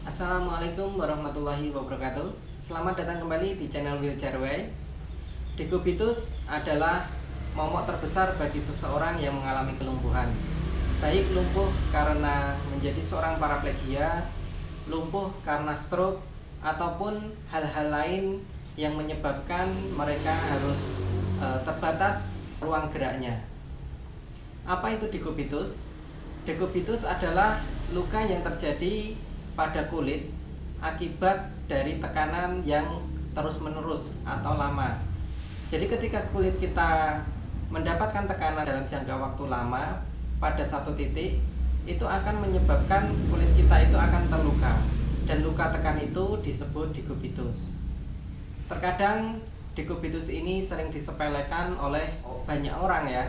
Assalamualaikum warahmatullahi wabarakatuh. Selamat datang kembali di channel Wheelchair Way. Decubitus adalah momok terbesar bagi seseorang yang mengalami kelumpuhan. Baik lumpuh karena menjadi seorang paraplegia, lumpuh karena stroke, ataupun hal-hal lain yang menyebabkan mereka harus terbatas ruang geraknya. Apa itu decubitus? Decubitus adalah luka yang terjadi pada kulit akibat dari tekanan yang terus-menerus atau lama. Jadi ketika kulit kita mendapatkan tekanan dalam jangka waktu lama pada satu titik, itu akan menyebabkan kulit kita itu akan terluka, dan luka tekan itu disebut decubitus. Terkadang decubitus ini sering disepelekan oleh banyak orang ya,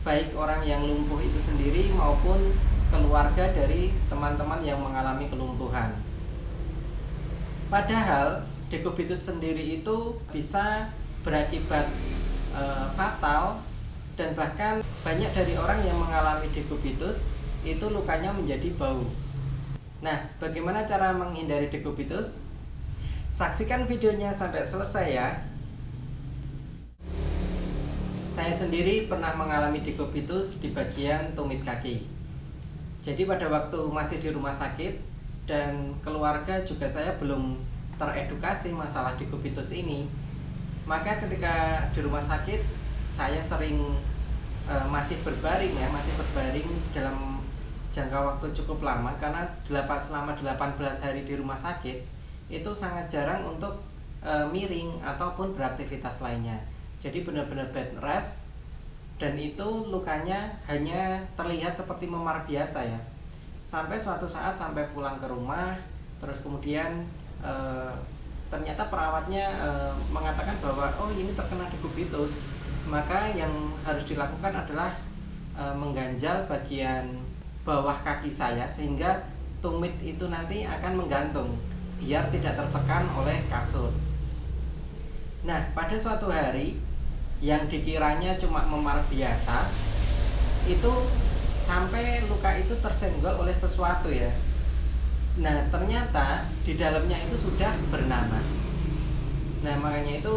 baik orang yang lumpuh itu sendiri maupun keluarga dari teman-teman yang mengalami kelumpuhan. Padahal decubitus sendiri itu bisa berakibat fatal, dan bahkan banyak dari orang yang mengalami decubitus itu lukanya menjadi bau. Nah, bagaimana cara menghindari decubitus? Saksikan videonya sampai selesai ya. Saya sendiri pernah mengalami decubitus di bagian tumit kaki. Jadi pada waktu masih di rumah sakit dan keluarga juga saya belum teredukasi masalah decubitus ini, maka ketika di rumah sakit saya sering masih berbaring dalam jangka waktu cukup lama, karena selama 18 hari di rumah sakit itu sangat jarang untuk miring ataupun beraktivitas lainnya. Jadi benar-benar bed rest, dan itu lukanya hanya terlihat seperti memar biasa ya. Sampai suatu saat sampai pulang ke rumah, terus kemudian ternyata perawatnya mengatakan bahwa oh ini terkena decubitus. Maka yang harus dilakukan adalah mengganjal bagian bawah kaki saya sehingga tumit itu nanti akan menggantung biar tidak tertekan oleh kasur. Nah, pada suatu hari yang dikiranya cuma memar biasa, itu sampai luka itu tersenggol oleh sesuatu ya. Nah, ternyata di dalamnya itu sudah bernanah. Nah, makanya itu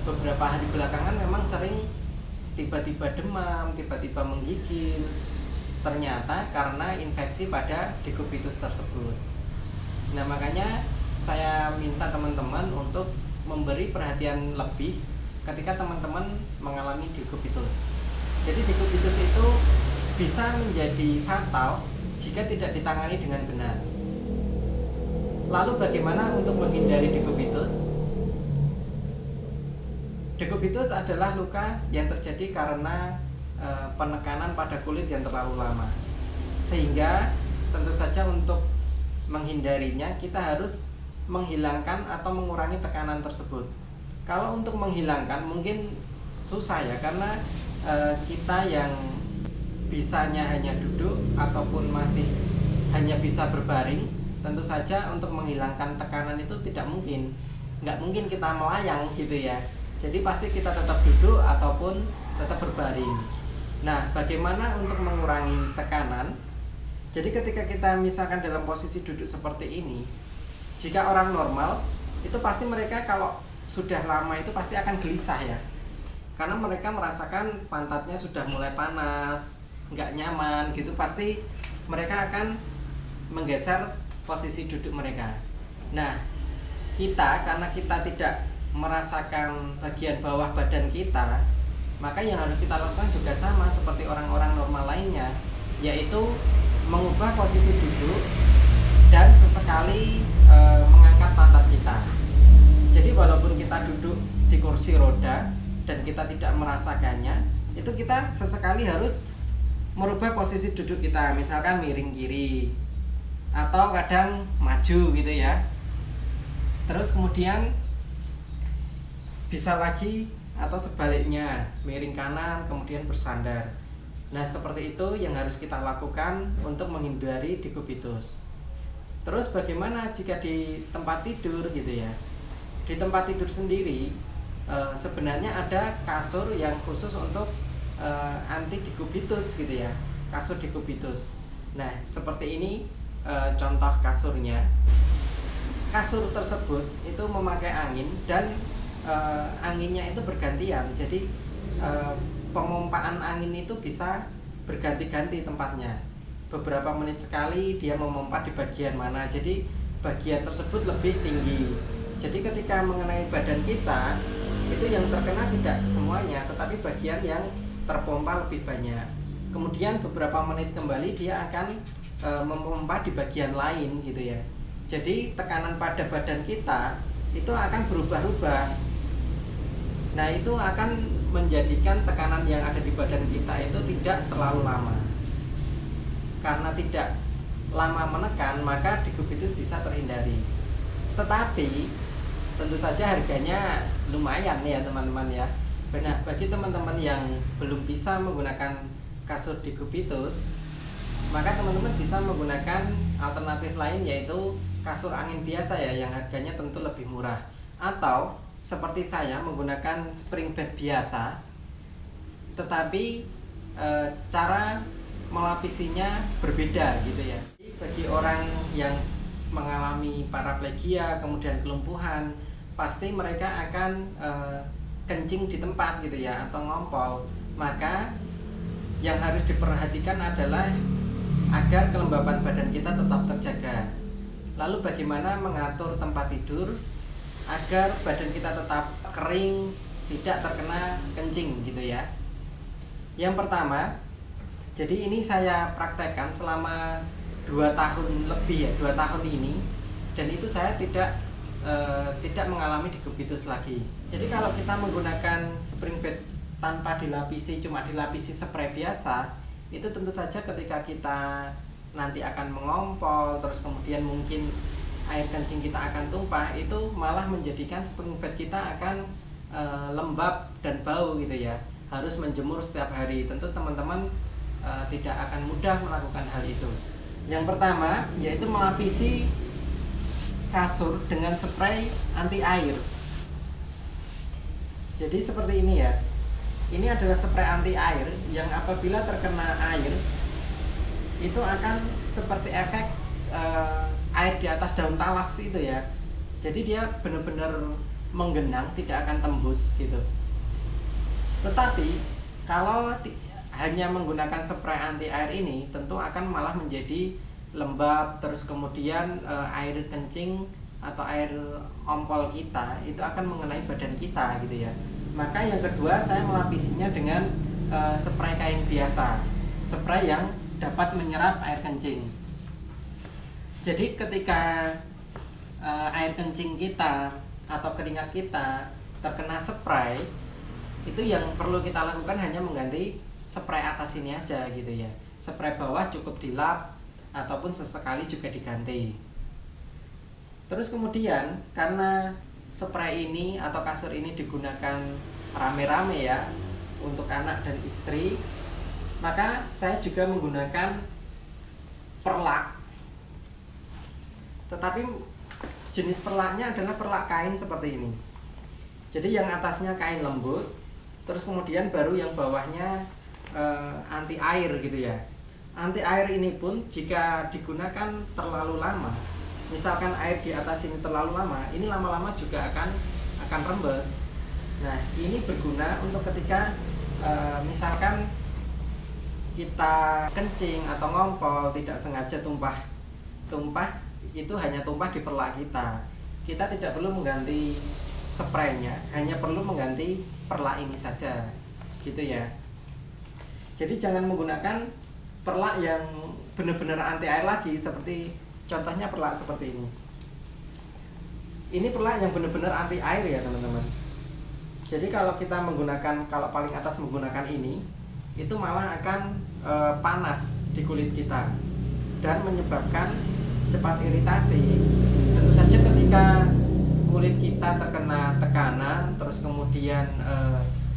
beberapa hari belakangan memang sering tiba-tiba demam, tiba-tiba menggigil. Ternyata karena infeksi pada decubitus tersebut. Nah, makanya saya minta teman-teman untuk memberi perhatian lebih ketika teman-teman mengalami decubitus. Jadi decubitus itu bisa menjadi fatal jika tidak ditangani dengan benar. Lalu bagaimana untuk menghindari decubitus? Decubitus adalah luka yang terjadi karena penekanan pada kulit yang terlalu lama. Sehingga tentu saja untuk menghindarinya kita harus menghilangkan atau mengurangi tekanan tersebut. Kalau untuk menghilangkan mungkin susah ya, karena kita yang bisanya hanya duduk ataupun masih hanya bisa berbaring, tentu saja untuk menghilangkan tekanan itu tidak mungkin. Nggak mungkin kita melayang gitu ya. Jadi pasti kita tetap duduk ataupun tetap berbaring. Nah, bagaimana untuk mengurangi tekanan? Jadi ketika kita misalkan dalam posisi duduk seperti ini, jika orang normal itu pasti mereka kalau sudah lama itu pasti akan gelisah ya, karena mereka merasakan pantatnya sudah mulai panas, nggak nyaman gitu, pasti mereka akan menggeser posisi duduk mereka. Nah, kita karena kita tidak merasakan bagian bawah badan kita, maka yang harus kita lakukan juga sama seperti orang-orang normal lainnya, yaitu mengubah posisi duduk dan sesekali mengangkat pantat kita. Jadi walaupun kita duduk di kursi roda dan kita tidak merasakannya, itu kita sesekali harus merubah posisi duduk kita, misalkan miring kiri atau kadang maju gitu ya. Terus kemudian bisa lagi atau sebaliknya, miring kanan kemudian bersandar. Nah, seperti itu yang harus kita lakukan untuk menghindari decubitus. Terus bagaimana jika di tempat tidur gitu ya? Di tempat tidur sendiri sebenarnya ada kasur yang khusus untuk anti decubitus gitu ya, kasur decubitus. Nah, seperti ini contoh kasurnya. Kasur tersebut itu memakai angin dan anginnya itu bergantian. Jadi pemompaan angin itu bisa berganti-ganti tempatnya. Beberapa menit sekali dia memompa di bagian mana. Jadi bagian tersebut lebih tinggi. Jadi ketika mengenai badan kita, itu yang terkena tidak semuanya, tetapi bagian yang terpompa lebih banyak. Kemudian beberapa menit kembali dia akan memompa di bagian lain gitu ya. Jadi tekanan pada badan kita itu akan berubah-ubah. Nah, itu akan menjadikan tekanan yang ada di badan kita itu tidak terlalu lama. Karena tidak lama menekan, maka dikubitus bisa terhindari. Tetapi tentu saja harganya lumayan ya teman-teman ya. Nah, bagi teman-teman yang belum bisa menggunakan kasur dikubitus, maka teman-teman bisa menggunakan alternatif lain, yaitu kasur angin biasa ya, yang harganya tentu lebih murah. Atau seperti saya menggunakan spring bed biasa, tetapi cara melapisinya berbeda gitu ya. Bagi orang yang mengalami paraplegia kemudian kelumpuhan, pasti mereka akan kencing di tempat gitu ya, atau ngompol. Maka yang harus diperhatikan adalah agar kelembapan badan kita tetap terjaga. Lalu bagaimana mengatur tempat tidur agar badan kita tetap kering, tidak terkena kencing gitu ya. Yang pertama, jadi ini saya praktekkan selama 2 tahun lebih ya, 2 tahun ini, dan itu saya tidak mengalami dikubitus lagi. Jadi kalau kita menggunakan spring bed tanpa dilapisi, cuma dilapisi spray biasa, itu tentu saja ketika kita nanti akan mengompol, terus kemudian mungkin air kencing kita akan tumpah, itu malah menjadikan spring bed kita akan lembab dan bau gitu ya. Harus menjemur setiap hari. Tentu teman-teman tidak akan mudah melakukan hal itu. Yang pertama yaitu melapisi kasur dengan spray anti air. Jadi seperti ini ya. Ini adalah spray anti air yang apabila terkena air itu akan seperti efek air di atas daun talas itu ya. Jadi dia benar-benar menggenang, tidak akan tembus gitu. Tetapi kalau hanya menggunakan spray anti air ini, tentu akan malah menjadi lembab, terus kemudian air kencing atau air ompol kita itu akan mengenai badan kita gitu ya. Maka yang kedua, saya melapisinya dengan spray kain biasa, spray yang dapat menyerap air kencing. Jadi ketika air kencing kita atau keringat kita terkena spray, itu yang perlu kita lakukan hanya mengganti spray atas ini aja gitu ya. Spray bawah cukup dilap ataupun sesekali juga diganti. Terus kemudian karena spray ini atau kasur ini digunakan rame-rame ya untuk anak dan istri, maka saya juga menggunakan perlak. Tetapi jenis perlaknya adalah perlak kain seperti ini. Jadi yang atasnya kain lembut, terus kemudian baru yang bawahnya anti air gitu ya. Anti air ini pun jika digunakan terlalu lama, misalkan air di atas ini terlalu lama, ini lama-lama juga akan rembes. Nah, ini berguna untuk ketika misalkan kita kencing atau ngompol tidak sengaja tumpah itu hanya tumpah di perlak kita. Kita tidak perlu mengganti spraynya, hanya perlu mengganti perlak ini saja, gitu ya. Jadi jangan menggunakan perlak yang benar-benar anti air lagi, seperti contohnya perlak seperti ini. Ini perlak yang benar-benar anti air ya teman-teman. Jadi kalau kita kalau paling atas menggunakan ini, itu malah akan panas di kulit kita dan menyebabkan cepat iritasi. Tentu saja ketika kulit kita terkena tekanan, terus kemudian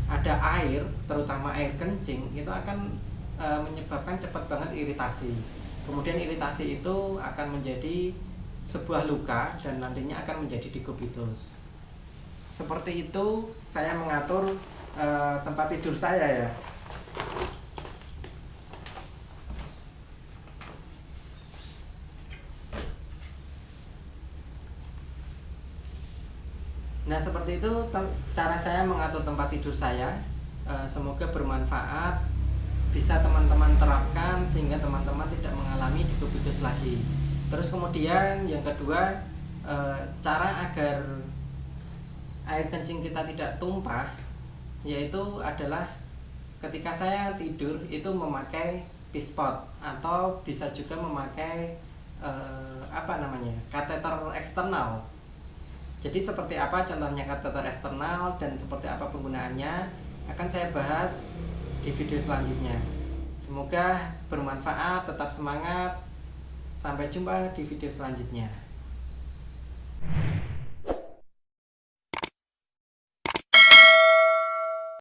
ada air, terutama air kencing, itu akan menyebabkan cepat banget iritasi. Kemudian iritasi itu akan menjadi sebuah luka dan nantinya akan menjadi dikubitus. Seperti itu saya mengatur tempat tidur saya ya. Nah, seperti itu cara saya mengatur tempat tidur saya. Semoga bermanfaat, bisa teman-teman terapkan sehingga teman-teman tidak mengalami dikubus lagi. Terus kemudian yang kedua, cara agar air kencing kita tidak tumpah, yaitu adalah ketika saya tidur itu memakai pispot atau bisa juga memakai kateter eksternal. Jadi seperti apa contohnya kateter eksternal dan seperti apa penggunaannya akan saya bahas di video selanjutnya. Semoga bermanfaat, tetap semangat. Sampai jumpa di video selanjutnya.